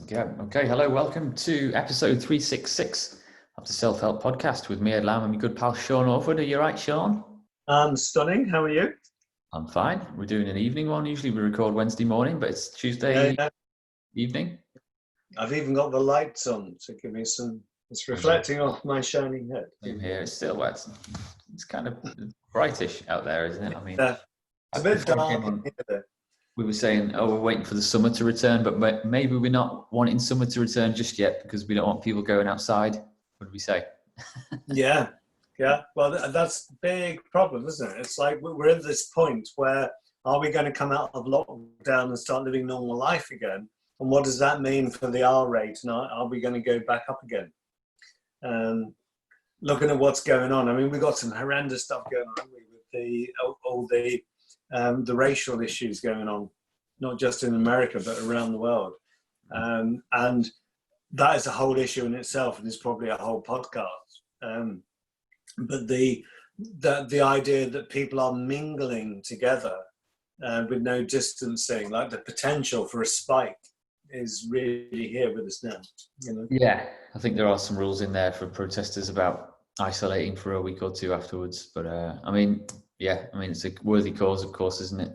Yeah. Okay. Hello. Welcome to episode 366 of the Self-Help Podcast with me, Ed Lamb, and my good pal Sean Orford. Are you right, Sean? I'm stunning. How are you? I'm fine. We're doing an evening one. Usually we record Wednesday morning, but it's Tuesday evening. I've even got the lights on to give me some. It's reflecting off my shining head. Same here. It's still wet. It's kind of brightish out there, isn't it? I mean, it's a bit dark on, in here. we were saying, oh, we're waiting for the summer to return, but maybe we're not wanting summer to return just yet because we don't want people going outside. What did we say? Yeah. Well, that's the big problem, isn't it? It's like we're at this point where are we going to come out of lockdown and start living normal life again? And what does that mean for the R rate? And are we going to go back up again? Looking at what's going on, I mean, we've got some horrendous stuff going on with all the racial issues going on, not just in America, but around the world. And that is a whole issue in itself, and it's probably a whole podcast. But the idea that people are mingling together with no distancing, like the potential for a spike, is really here with us now. You know? Yeah, I think there are some rules in there for protesters about isolating for a week or two afterwards. But I mean, it's a worthy cause, of course, isn't it?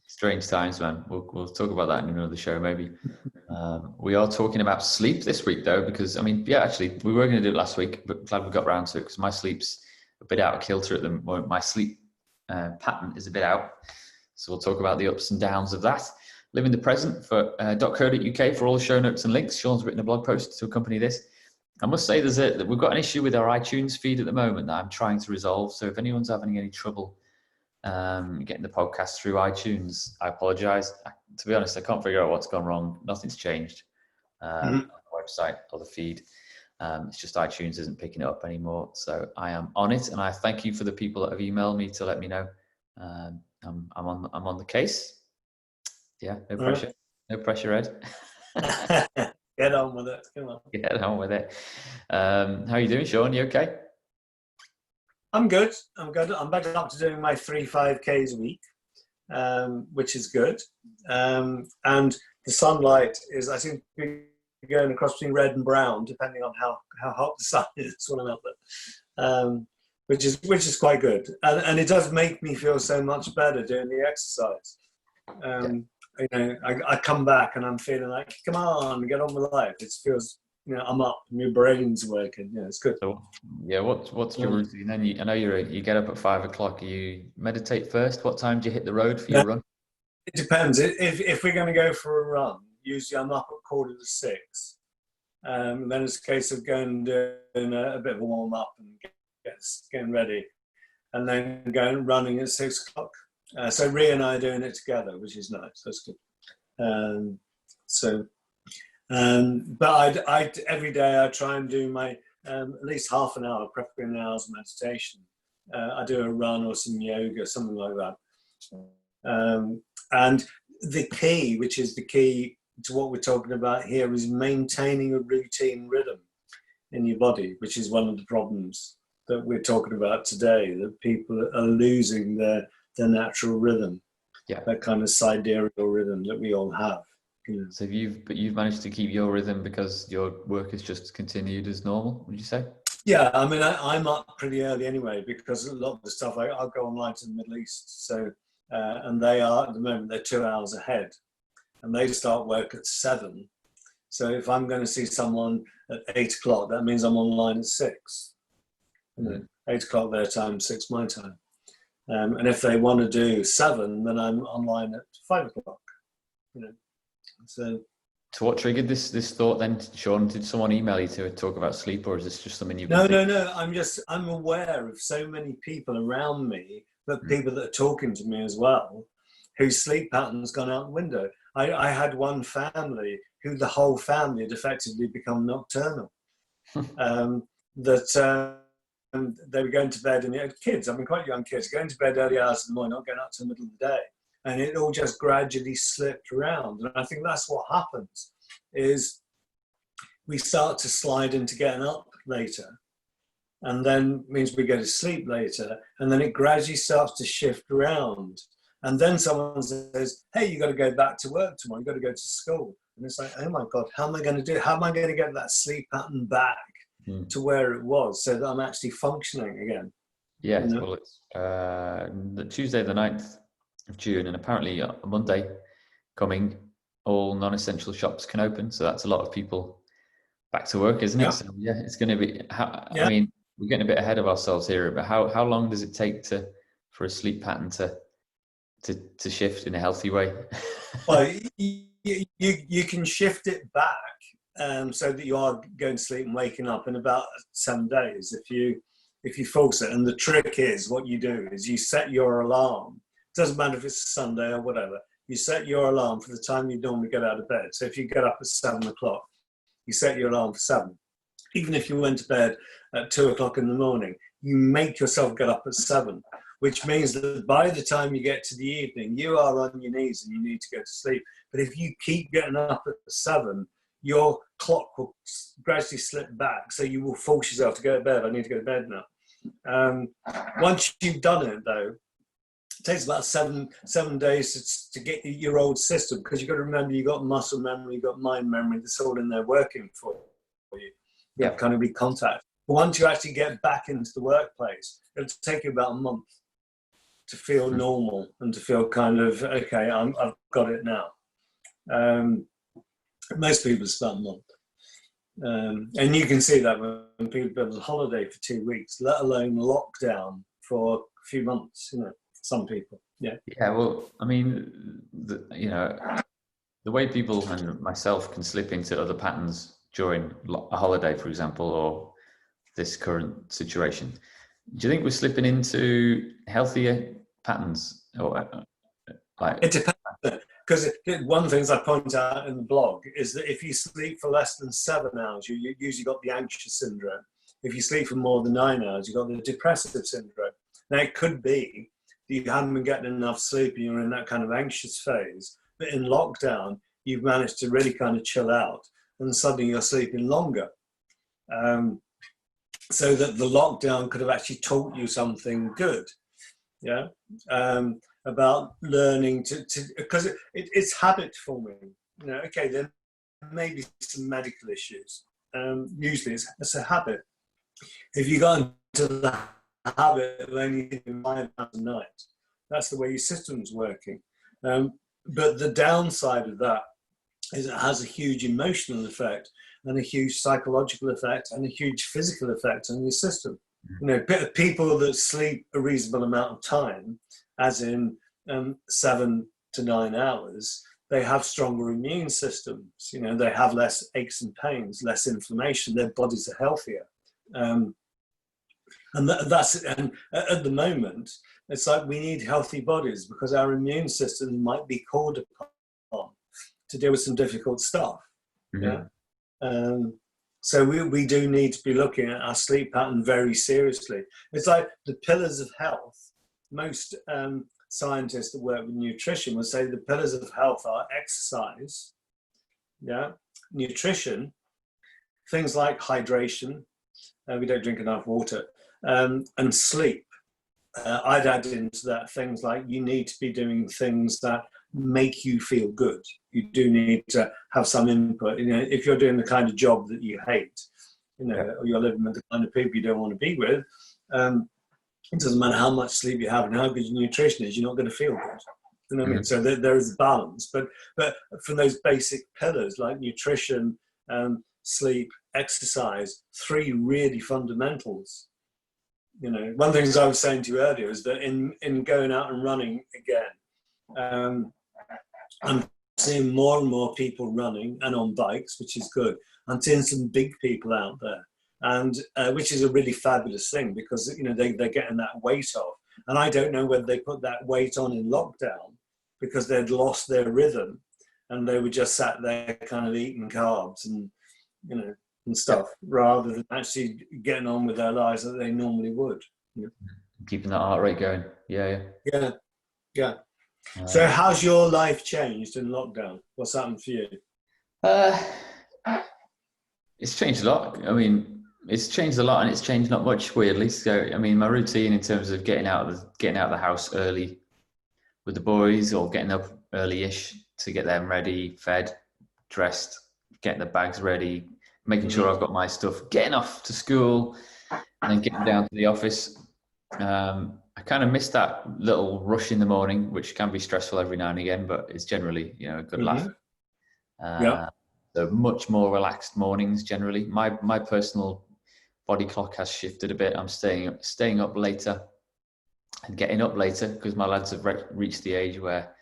Strange times, man. We'll talk about that in another show, maybe. We are talking about sleep this week, though, because actually, we were going to do it last week, but glad we got around to it because my sleep's a bit out of kilter at the moment. My sleep pattern is a bit out, so we'll talk about the ups and downs of that. Live in the present for .co.uk for all the show notes and links. Sean's written a blog post to accompany this. I must say that we've got an issue with our iTunes feed at the moment that I'm trying to resolve. So if anyone's having any trouble getting the podcast through iTunes, I apologize. To be honest, I can't figure out what's gone wrong. Nothing's changed on the website or the feed. It's just iTunes isn't picking it up anymore. So I am on it, and I thank you for the people that have emailed me to let me know. I'm on the case. Yeah, no pressure. No pressure, Ed. Get on with it. Come on. Get on with it. How are you doing, Sean? You okay? I'm good. I'm back up to doing my 3 5Ks a week, which is good. And the sunlight is, I seem to be going across between red and brown, depending on how hot the sun is when I'm out there, which is quite good. And it does make me feel so much better doing the exercise. You know, I come back and I'm feeling like, come on, get on with life. It feels, you know, I'm up, my brain's working. Yeah, it's good. So, what's your routine? Then I know you get up at 5 o'clock. You meditate first. What time do you hit the road for your run? It depends. If we're going to go for a run, usually I'm up at 5:45. Then it's a case of going and doing a bit of a warm up and getting ready, and then going running at 6 o'clock. So Rhea and I are doing it together, which is nice. That's good. But I every day I try and do my at least half an hour, preferably an hour's meditation. I do a run or some yoga, something like that. And the key, which is the key to what we're talking about here, is maintaining a routine rhythm in your body, which is one of the problems that we're talking about today, that people are losing their natural rhythm, that kind of sidereal rhythm that we all have. You know. So you've managed to keep your rhythm because your work has just continued as normal, would you say? Yeah, I mean, I'm up pretty early anyway, because a lot of the stuff, I'll go online to the Middle East. So, and they are, at the moment, they're 2 hours ahead. And they start work at 7. So if I'm going to see someone at 8 o'clock, that means I'm online at 6. You know, 8 o'clock their time, 6 my time. And if they want to do 7, then I'm online at 5 o'clock. You know, so what triggered this thought then, Sean? Did someone email you to talk about sleep, or is this just something you've been thinking? No. I'm aware of so many people around me, but people that are talking to me as well, whose sleep pattern's gone out the window. I had one family who the whole family had effectively become nocturnal. They were going to bed, and kids, I mean, quite young kids, going to bed early hours in the morning, not going up to the middle of the day. And it all just gradually slipped around. And I think that's what happens, is we start to slide into getting up later. And then means we go to sleep later. And then it gradually starts to shift around. And then someone says, hey, you got to go back to work tomorrow. You got to go to school. And it's like, oh my God, how am I going to do it? How am I going to get that sleep pattern back to where it was so that I'm actually functioning again? Yeah, well, it's the Tuesday the 9th of June, and apparently a Monday coming, all non-essential shops can open. So that's a lot of people back to work, isn't it? So yeah, it's going to be, I mean, we're getting a bit ahead of ourselves here, but how long does it take for a sleep pattern to shift in a healthy way? Well, you can shift it back so that you are going to sleep and waking up in about 7 days if you focus it. And the trick is, what you do is you set your alarm. It doesn't matter if it's a Sunday or whatever. You set your alarm for the time you normally get out of bed. So if you get up at 7 o'clock, you set your alarm for 7. Even if you went to bed at 2 o'clock in the morning, you make yourself get up at 7, which means that by the time you get to the evening, you are on your knees and you need to go to sleep. But if you keep getting up at 7, your clock will gradually slip back. So you will force yourself to go to bed. I need to go to bed now. Once you've done it, though, it takes about seven days to get your old system, because you've got to remember you've got muscle memory, you've got mind memory, that's all in there working for you. You have kind of recontact. But once you actually get back into the workplace, it'll take you about a month to feel normal and to feel kind of, okay, I've got it now. Most people spend a month. And you can see that when people go on holiday for 2 weeks, let alone lockdown for a few months, some people. Yeah. Yeah, well, I mean, the way people and myself can slip into other patterns during a holiday, for example, or this current situation. Do you think we're slipping into healthier patterns? Or it depends. Because one of the things I point out in the blog is that if you sleep for less than 7 hours, you usually got the anxious syndrome. If you sleep for more than 9 hours, you've got the depressive syndrome. Now, it could be that you haven't been getting enough sleep and you're in that kind of anxious phase. But in lockdown, you've managed to really kind of chill out, and suddenly you're sleeping longer. So that the lockdown could have actually taught you something good. Yeah. About learning to because it's habit forming. Okay, there may be some medical issues. Usually it's a habit. If you got into the habit of only eating 5 hours a night, that's the way your system's working. But the downside of that is it has a huge emotional effect and a huge psychological effect and a huge physical effect on your system. People that sleep a reasonable amount of time, as in 7 to 9 hours, they have stronger immune systems. They have less aches and pains, less inflammation. Their bodies are healthier. And at the moment, it's like we need healthy bodies because our immune system might be called upon to deal with some difficult stuff. Mm-hmm. Yeah. So we do need to be looking at our sleep pattern very seriously. It's like the pillars of health. Most scientists that work with nutrition will say the pillars of health are exercise, nutrition, things like hydration, we don't drink enough water, and sleep. I'd add into that things like you need to be doing things that make you feel good. You do need to have some input. If you're doing the kind of job that you hate, or you're living with the kind of people you don't want to be with, it doesn't matter how much sleep you have and how good your nutrition is, you're not going to feel good. You know what I mean? So there is a balance. But from those basic pillars like nutrition, sleep, exercise, 3 really fundamentals. One of the things I was saying to you earlier is that in going out and running again, I'm seeing more and more people running and on bikes, which is good. I'm seeing some big people out there, and which is a really fabulous thing because they're getting that weight off. And I don't know whether they put that weight on in lockdown because they'd lost their rhythm and they were just sat there kind of eating carbs and and stuff, rather than actually getting on with their lives that they normally would. Keeping that heart rate going. Yeah. So how's your life changed in lockdown? What's happened for you? It's changed a lot. I mean, it's changed a lot, and it's changed not much, weirdly. So, I mean, my routine in terms of getting out of the house early with the boys, or getting up early-ish to get them ready, fed, dressed, getting the bags ready, making sure I've got my stuff, getting off to school, and then getting down to the office. I kind of miss that little rush in the morning, which can be stressful every now and again, but it's generally, a good laugh. Yeah. So much more relaxed mornings generally. My personal body clock has shifted a bit. I'm staying up later and getting up later because my lads have reached the age where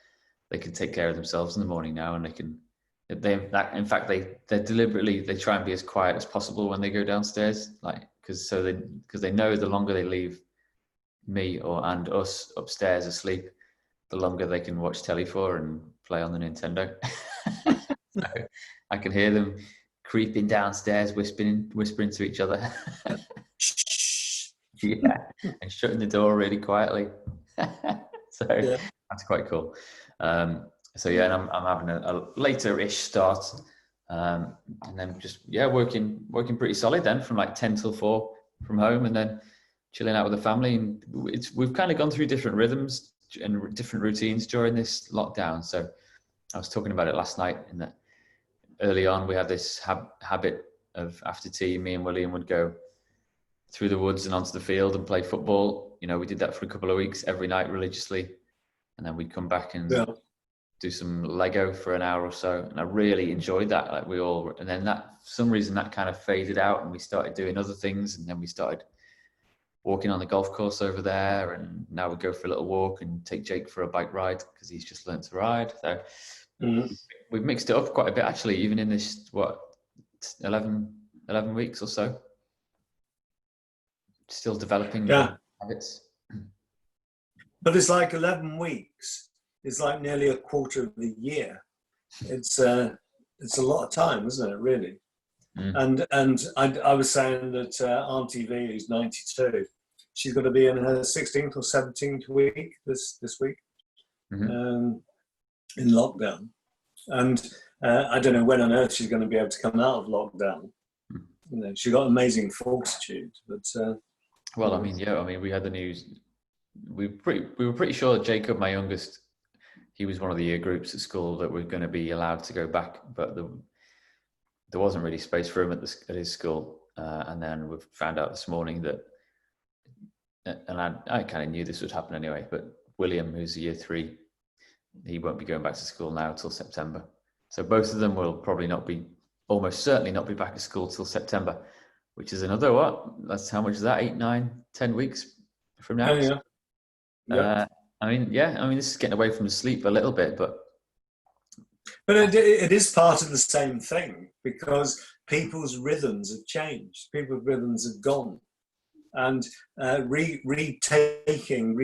they can take care of themselves in the morning now, and in fact they deliberately, they try and be as quiet as possible when they go downstairs, like because they know the longer they leave me and us upstairs asleep, the longer they can watch telly for and play on the Nintendo. So I can hear them creeping downstairs, whispering to each other. Yeah, and shutting the door really quietly. So that's quite cool. So yeah, and I'm having a later-ish start, and then just working pretty solid then from like 10 till 4 from home, and then chilling out with the family. And we've kind of gone through different rhythms and different routines during this lockdown. So I was talking about it last night, in that early on we had this habit of after tea, me and William would go through the woods and onto the field and play football. We did that for a couple of weeks every night religiously, and then we'd come back and do some Lego for an hour or so, and I really enjoyed that. Like and then that, for some reason, that kind of faded out, and we started doing other things, and then we started walking on the golf course over there, and now we go for a little walk and take Jake for a bike ride because he's just learned to ride. So we've mixed it up quite a bit, actually, even in this 11 weeks or so. Still developing habits. But it's like 11 weeks. It's like nearly a quarter of the year. It's a lot of time, isn't it? Really. And I was saying that Auntie V, who's 92, she's got to be in her 16th or 17th week this week, in lockdown, and I don't know when on earth she's going to be able to come out of lockdown. She got amazing fortitude, but. Well, we had the news. We were pretty sure that Jacob, my youngest, he was one of the year groups at school that were going to be allowed to go back, but there wasn't really space for him at his school. And then we found out this morning that, and I kind of knew this would happen anyway, but William, who's a year 3, he won't be going back to school now till September. So both of them will almost certainly not be back at school till September, which is another, that's how much is that? 8, 9, 10 weeks from now? This is getting away from the sleep a little bit, but it is part of the same thing, because people's rhythms have changed. People's rhythms have gone. And recapturing,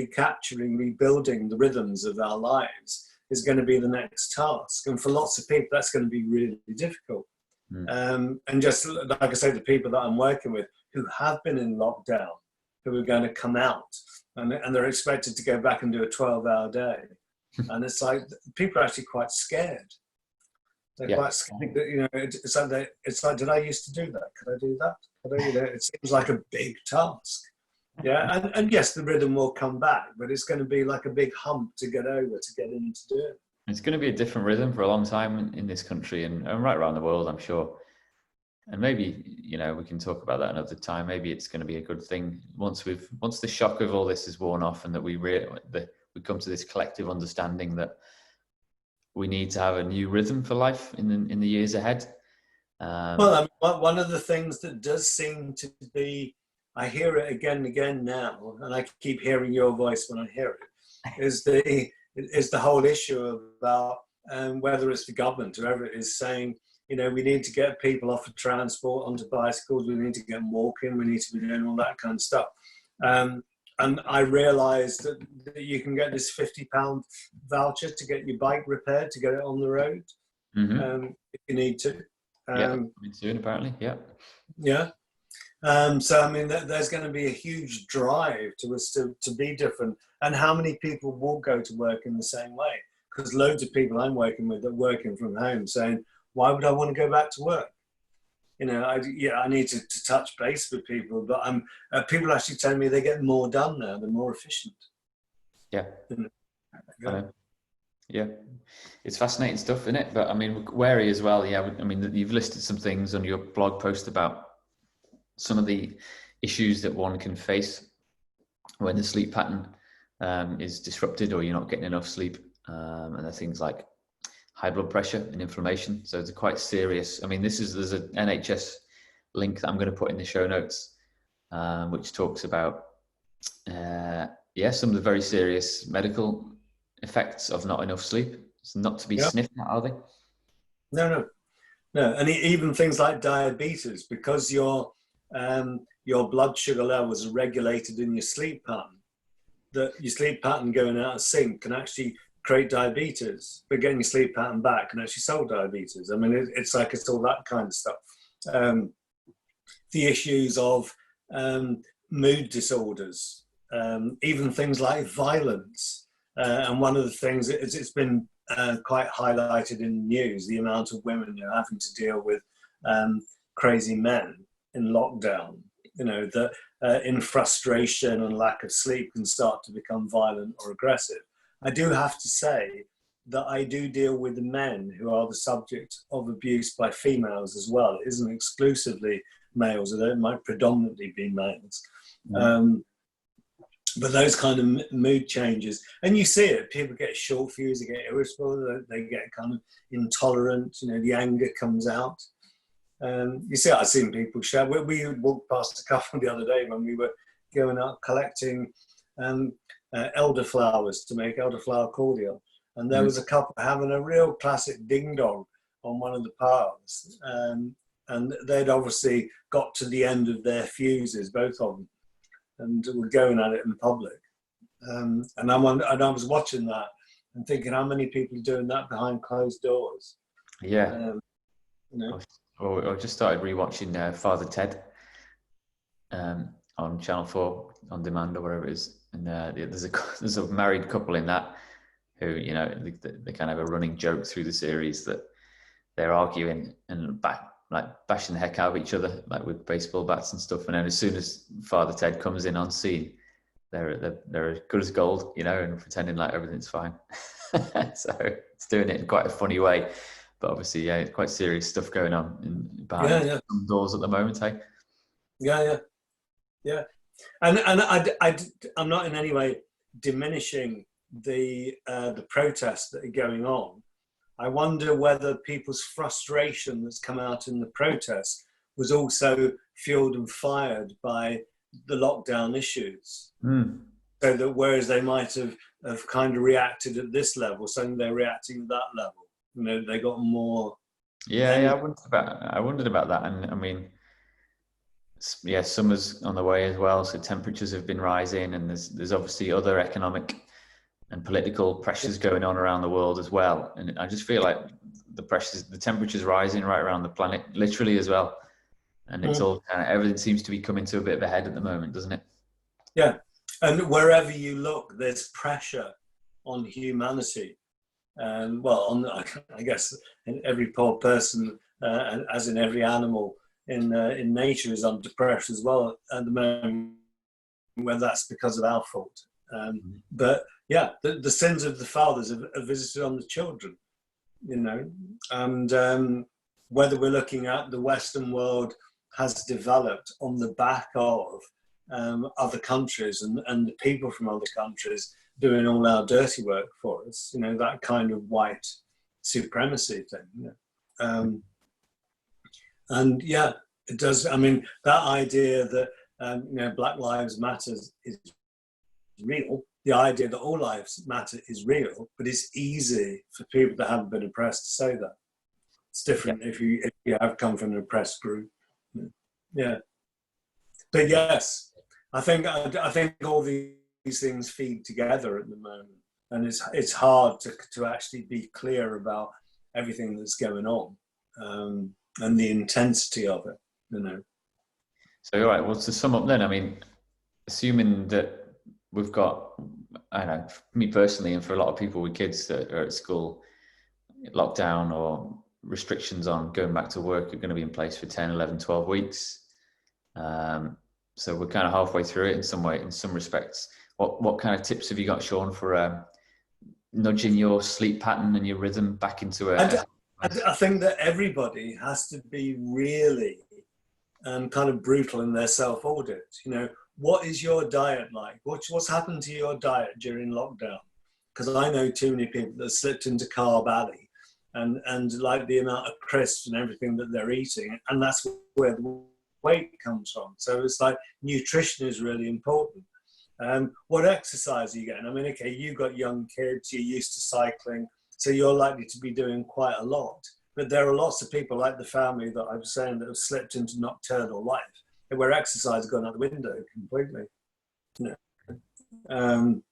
rebuilding the rhythms of our lives is going to be the next task. And for lots of people, that's going to be really difficult. And just like I say, the people that I'm working with who have been in lockdown, who are going to come out, and they're expected to go back and do a 12-hour day. And it's like, people are actually quite scared. They're quite scared. It's like, did I used to do that? Could I do that? It seems like a big task. Yeah, and yes, the rhythm will come back, but it's going to be like a big hump to get over, to get into do it. It's going to be a different rhythm for a long time in this country and right around the world, I'm sure. And maybe, we can talk about that another time. Maybe it's going to be a good thing once the shock of all this is worn off, and that we come to this collective understanding that we need to have a new rhythm for life in the years ahead. One of the things that does seem to be, I hear it again and again now, and I keep hearing your voice when I hear it, is the whole issue about whether it's the government, whoever it is, saying, we need to get people off of transport onto bicycles, we need to get them walking, we need to be doing all that kind of stuff. And I realised that you can get this £50 voucher to get your bike repaired, to get it on the road, if you need to. Soon apparently, Yeah. There's going to be a huge drive to us to be different. And how many people will go to work in the same way? Because loads of people I'm working with are working from home saying, why would I want to go back to work? I need to touch base with people, but people actually telling me they get more done now, they're more efficient. Yeah. I know. Yeah, it's fascinating stuff, isn't it? But I mean, wary as well. Yeah, I mean, you've listed some things on your blog post about some of the issues that one can face when the sleep pattern is disrupted, or you're not getting enough sleep, and there are things like high blood pressure and inflammation. So it's quite serious. I mean, there's an NHS link that I'm going to put in the show notes, which talks about some of the very serious medical effects of not enough sleep. It's not to be sniffed at, are they? No. And even things like diabetes, because your blood sugar levels are regulated in your sleep pattern, that your sleep pattern going out of sync can actually create diabetes, but getting your sleep pattern back can actually solve diabetes. I mean, it's all that kind of stuff. The issues of mood disorders, even things like violence. And one of the things, it's been quite highlighted in the news, the amount of women who are having to deal with crazy men in lockdown, that in frustration and lack of sleep can start to become violent or aggressive. I do have to say that I do deal with the men who are the subject of abuse by females as well. It isn't exclusively males, although it might predominantly be males. But those kind of mood changes, and you see it, people get short fused, they get irritable, they get kind of intolerant, the anger comes out. You see, I've seen people shout. We walked past a couple the other day when we were going out collecting elderflowers to make elderflower cordial. And there was a couple having a real classic ding-dong on one of the paths. And they'd obviously got to the end of their fuses, both of them, and were going at it in public. And I was watching that and thinking, how many people are doing that behind closed doors? Yeah. I just started rewatching Father Ted on Channel 4 on demand or whatever it is. And there's a married couple in that who, they kind of have a running joke through the series that they're arguing and bashing the heck out of each other, like with baseball bats and stuff. And then as soon as Father Ted comes in on scene, they're as good as gold, and pretending like everything's fine. So it's doing it in quite a funny way. But obviously, it's quite serious stuff going on behind some doors at the moment, hey? Yeah. And I'm not in any way diminishing the protests that are going on. I wonder whether people's frustration that's come out in the protests was also fueled and fired by the lockdown issues. So that whereas they might have kind of reacted at this level, suddenly they're reacting at that level. They got more. Yeah, I wondered about that, and I mean, summer's on the way as well, so temperatures have been rising, and there's obviously other economic and political pressures going on around the world as well. And I just feel like the temperature's rising right around the planet, literally as well. And it's all everything seems to be coming to a bit of a head at the moment, doesn't it? Yeah, and wherever you look, there's pressure on humanity. I guess in every poor person, as in every animal in nature, is under pressure as well at the moment, whether that's because of our fault. But yeah, the sins of the fathers are visited on the children, and whether we're looking at the Western world has developed on the back of other countries and the people from other countries doing all our dirty work for us, that kind of white supremacy thing. And yeah, it does. I mean, that idea that, Black Lives Matter is real, the idea that all lives matter is real, but it's easy for people that haven't been oppressed to say that. It's different if you have come from an oppressed group. Yeah. But yes, I think all these things feed together at the moment, and it's hard to actually be clear about everything that's going on, and the intensity of it. So, all right. Well, to sum up, then, I mean, assuming that we've got, I don't know, for me personally, and for a lot of people with kids that are at school, lockdown or restrictions on going back to work are going to be in place for 10, 11, 12 weeks. So we're kind of halfway through it in some respects. What kind of tips have you got, Sean, for nudging your sleep pattern and your rhythm back into a I think that everybody has to be really kind of brutal in their self-audit. You know, what is your diet like? What's happened to your diet during lockdown? Because I know too many people that slipped into Carb Alley and like the amount of crisps and everything that they're eating, and that's where the weight comes from. So it's like nutrition is really important. What exercise are you getting? I mean, okay, you've got young kids, you're used to cycling, so you're likely to be doing quite a lot. But there are lots of people like the family that I was saying that have slipped into nocturnal life, where exercise has gone out the window completely. You know?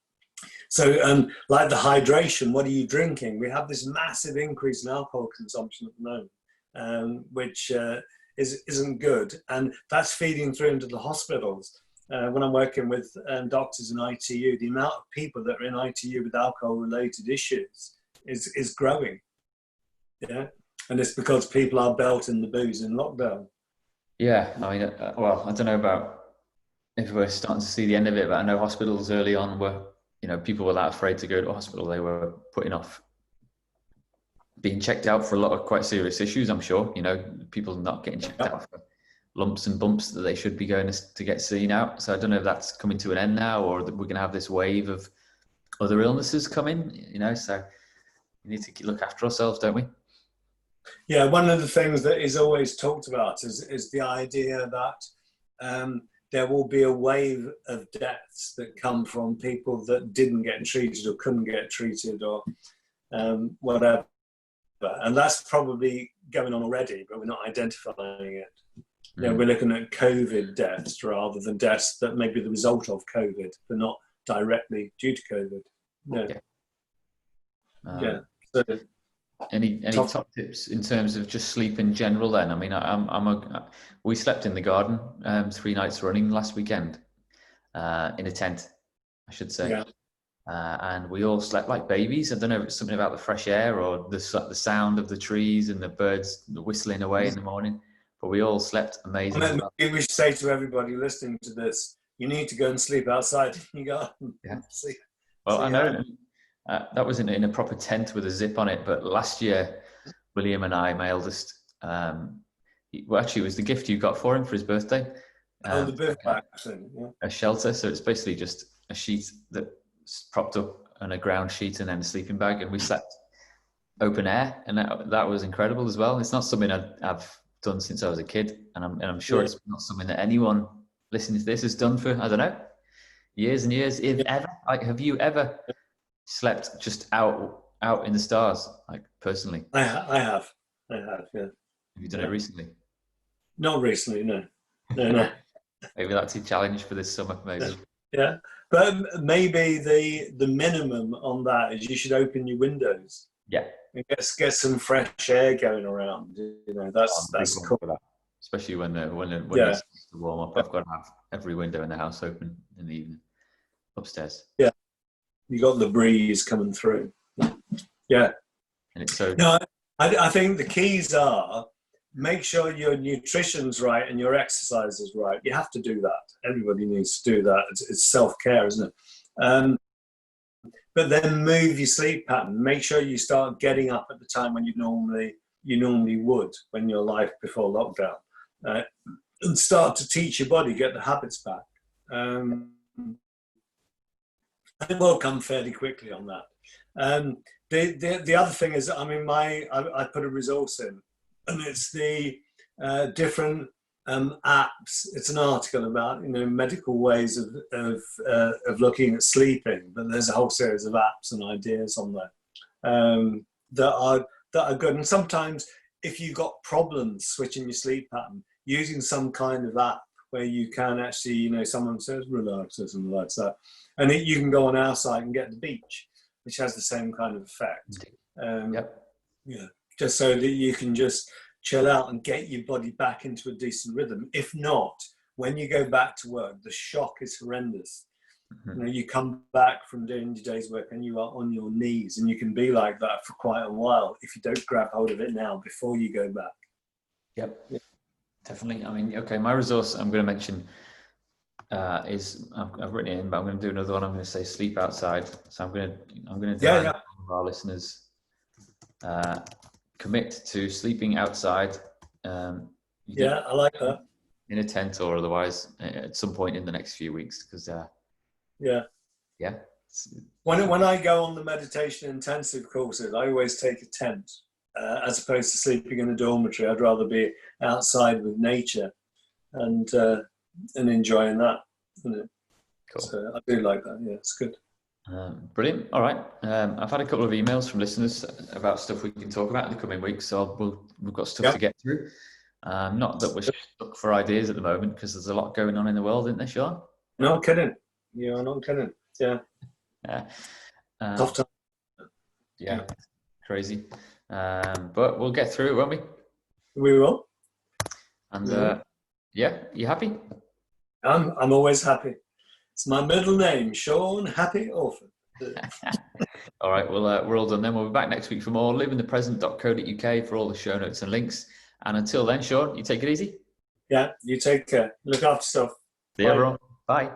Like the hydration, what are you drinking? We have this massive increase in alcohol consumption at the moment, which isn't good. And that's feeding through into the hospitals. When I'm working with doctors in ITU, the amount of people that are in ITU with alcohol-related issues is growing. Yeah, and it's because people are belting the booze in lockdown. Yeah, I mean, well, I don't know about if we're starting to see the end of it, but I know hospitals early on were, you know, people were that afraid to go to hospital. They were putting off being checked out for a lot of quite serious issues, I'm sure. You know, people not getting checked out for lumps and bumps that they should be going to get seen out. So I don't know if that's coming to an end now, or that we're going to have this wave of other illnesses coming, you know, so we need to look after ourselves, don't we? Yeah, one of the things that is always talked about is the idea that there will be a wave of deaths that come from people that didn't get treated or couldn't get treated or whatever. And that's probably going on already, but we're not identifying it. You know, we're looking at COVID deaths rather than deaths that may be the result of COVID, but not directly due to COVID. Yeah. So, any top tips in terms of just sleep in general? Then, I mean, we slept in the garden 3 nights running last weekend in a tent, I should say. Yeah. And we all slept like babies. I don't know if it's something about the fresh air or the sound of the trees and the birds whistling away in the morning, but we all slept amazing. Maybe we should say to everybody listening to this, you need to go and sleep outside in your garden. Yeah. Well, I know that was in a proper tent with a zip on it, but last year, William and I, my eldest, well, actually, it was the gift you got for him for his birthday. The bivouac thing, yeah. A shelter. So it's basically just a sheet that propped up on a ground sheet and then a sleeping bag, and we slept open air, and that was incredible as well. It's not something I've done since I was a kid, and I'm sure it's not something that anyone listening to this has done for, I don't know, years and years, if ever. Like, have you ever slept just out in the stars, like personally? I have, yeah. Have you done it recently? Not recently, no. Maybe that's a challenge for this summer, maybe. Yeah, but maybe the minimum on that is you should open your windows. Yeah. And get some fresh air going around. You know, that's cool. For that. Especially when it's to warm up. I've got to have every window in the house open in the evening, upstairs. Yeah, you got the breeze coming through. Yeah. And it's so. No, I think the keys are make sure your nutrition's right and your exercise is right. You have to do that. Everybody needs to do that. It's self-care, isn't it? But then move your sleep pattern. Make sure you start getting up at the time when you normally would when your life before lockdown, and start to teach your body, get the habits back. It will come fairly quickly on that. The other thing is, I mean, I put a resource in, and it's the different apps. It's an article about medical ways of looking at sleeping, but there's a whole series of apps and ideas on there that are good. And sometimes, if you've got problems switching your sleep pattern, using some kind of app where you can actually, someone says relax or something like that, and you can go on our site and get the beach, which has the same kind of effect. Yeah, just so that you can just chill out and get your body back into a decent rhythm. If not, when you go back to work, the shock is horrendous. Mm-hmm. You come back from doing your day's work and you are on your knees, and you can be like that for quite a while if you don't grab hold of it now before you go back. Yep, definitely. I mean, okay, my resource I'm going to mention is I've written it in, but I'm going to do another one. I'm going to say sleep outside. So I'm going to of our listeners commit to sleeping outside. Yeah, I like that. In a tent or otherwise at some point in the next few weeks, because yeah. When I go on the meditation intensive courses, I always take a tent as opposed to sleeping in a dormitory. I'd rather be outside with nature and enjoying that. Isn't it? Cool. So I do like that. Yeah, it's good. Brilliant. All right. I've had a couple of emails from listeners about stuff we can talk about in the coming weeks, so we've got stuff to get through. Not that we're stuck for ideas at the moment, because there's a lot going on in the world, isn't there, Sean? No kidding. You're not kidding. Yeah. Tough time. Yeah. Crazy. But we'll get through it, won't we? We will. And you happy? I'm always happy. It's my middle name, Sean Happy Orphan. All right, well, we're all done then. We'll be back next week for more. liveinthepresent.co.uk for all the show notes and links. And until then, Sean, you take it easy. Yeah, you take care. Look after yourself. See you, everyone. Bye.